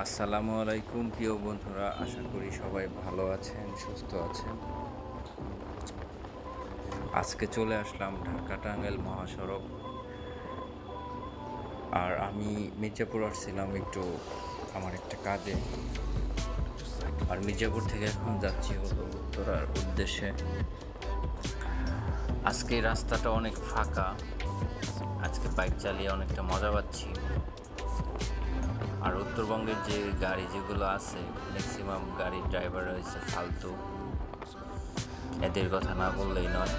আসসালামু আলাইকুম প্রিয় বন্ধুরা, আশা করি সবাই ভালো আছেন, সুস্থ আছেন। আজকে চলে আসলাম ঢাকা টাঙ্গাইল মহাসড়ক। আর আমি মির্জাপুর আসছিলাম একটু আমার একটা কাজে। আর মির্জাপুর থেকে এখন যাচ্ছি হলো উত্তরার উদ্দেশ্যে। আজকে রাস্তাটা অনেক ফাঁকা, আজকে বাইক চালিয়ে অনেকটা মজা পাচ্ছি। আর উত্তরবঙ্গের যে গাড়ি যেগুলো আছে, ম্যাক্সিমাম গাড়ির ড্রাইভার রয়েছে ফালতু, এদের কথা না বললেই নয়।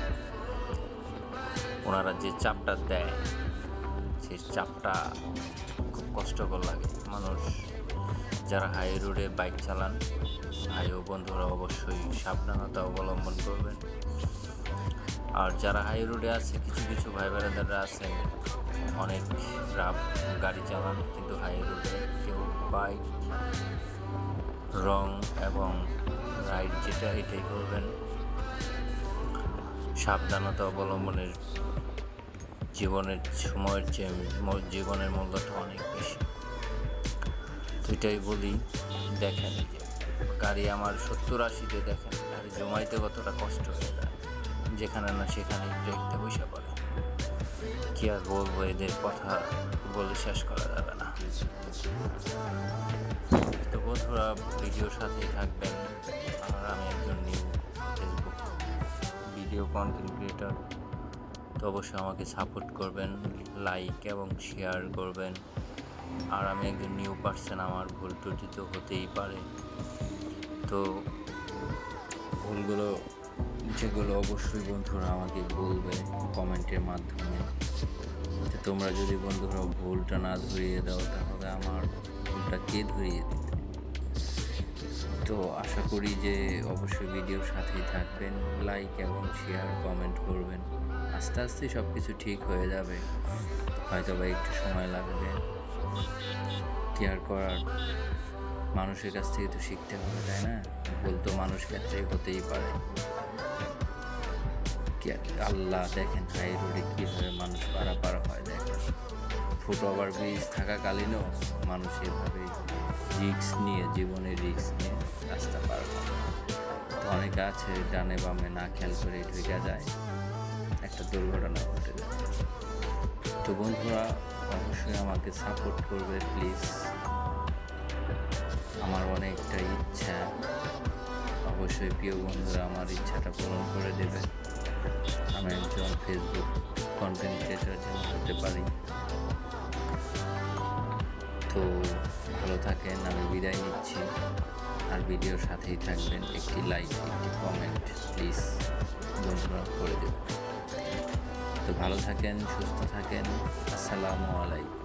ওনারা যে চাপটা দেয়, সেই চাপটা খুব কষ্টকর লাগে। মানুষ যারা হাই রোডে বাইক চালান, ভাই ও বন্ধুরা অবশ্যই সাবধানতা অবলম্বন করবেন। আর যারা হাই রোডে আছে, কিছু কিছু ভাই বোনেরা আছেন অনেক রাফ গাড়ি চালান, কিন্তু হাই রোডে কেউ বাইক রং এবং রাইড যেটা এটাই করবেন। সাবধানতা অবলম্বনের জীবনের সময়ের চেয়ে জীবনের মূল্যটা অনেক বেশি। তো এটাই বলি, দেখেন এই যে গাড়ি আমার 70-80-তে, দেখেন গাড়ি জমাইতে কতটা কষ্ট হয়ে যায়, যেখানে না সেখানেই ব্রেকতে বসে পড়ে। কি আর বলবো, এদের কথা বলে শেষ করা যাবে না। তো বন্ধুরা, ভিডিওর সাথেই থাকবেন। আর আমি একজন new Facebook video content creator, তো অবশ্যই আমাকে সাপোর্ট করবেন, লাইক এবং শেয়ার করবেন। আর আমি একজন নিউ পার্সন, আমার ভুল ত্রুটি তো হতেই পারে। তো ভুলগুলো যেগুলো অবশ্যই বন্ধুরা আমাকে বলবে কমেন্টের মাধ্যমে। তো তোমরা যদি বন্ধুরা ভুলটা না ধরিয়ে দাও, তাহলে আমার ভুলটা কে ধরিয়ে দিবে? তো আশা করি যে অবশ্যই ভিডিওর সাথেই থাকবেন, লাইক এবং শেয়ার কমেন্ট করবেন। আস্তে আস্তে সব কিছু ঠিক হয়ে যাবে, হয়তো বা একটু সময় লাগবে। কেয়ার করার মানুষের কাছ থেকে তো শিখতে হবে, তাই না? ভুল তো মানুষ ক্ষেত্রে হতেই পারে। আল্লাহ, দেখেন হাই রোডে কীভাবে মানুষ পারাপার হয়, দেখেন ফুটওভার ব্রিজ থাকাকালীনও মানুষ এভাবে রিস্ক নিয়ে, জীবনের রিস্ক নিয়ে রাস্তা পার হয়। তো অনেকে আছে ডানে বামে না খেয়াল করে ঢুকে যায়, একটা দুর্ঘটনা ঘটে যায়। তো বন্ধুরা অবশ্যই আমাকে সাপোর্ট করবে প্লিজ। আমার অনেকটা ইচ্ছা, অবশ্যই প্রিয় বন্ধুরা আমার ইচ্ছাটা পূরণ করে দেবে। আমি একজন ফেসবুক কন্টেন্ট ক্রিয়েটর যেন হতে পারি। তো ভালো থাকেন, আমি বিদায় নিচ্ছি। আর ভিডিওর সাথেই থাকবেন, একটি লাইক একটি কমেন্ট প্লিজ বন্ধুরা করে দেবেন। তো ভালো থাকেন, সুস্থ থাকেন। আসসালামু আলাইকুম।